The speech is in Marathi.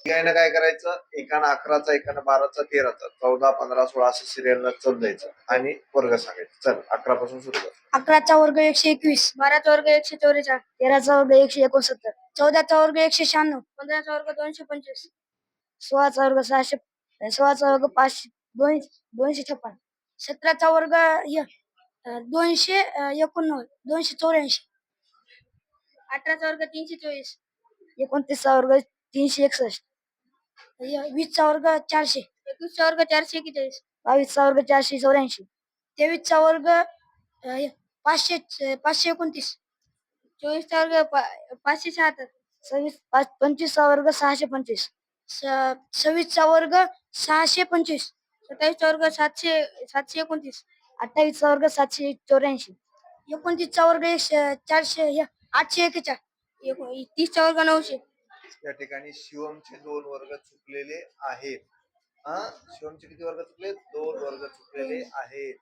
तिघांना काय करायचं, एकानं 11चा, एकानं 12चा, 13चा, 14, 15, 16 असं सिरियलला चल द्यायचं आणि वर्ग सांगायचं. चल 11 पासून सुरू कर. 11चा वर्ग 121, 12चा वर्ग 144, 13चा वर्ग 169, 14चा वर्ग 196, 15चा वर्ग 225, 16चा वर्ग 600, 16चा वर्ग 500, 256, 17चा वर्ग 289, 284, 18चा वर्ग 324, 29चा वर्ग 361, 20चा वर्ग 400, 21चा वर्ग 441, 22चा वर्ग 484, 23चा वर्ग 529, 24चा वर्ग 576, 25चा वर्ग 625, 26चा वर्ग 625, 27चा वर्ग 729, 28चा वर्ग 784, 29चा वर्ग 841, 30चा वर्ग 900. या ठिकाणी शिवमचे 2 वर्ग चुकलेले आहेत. शिवमचे किती वर्ग चुकले? 2 वर्ग चुकलेले आहेत.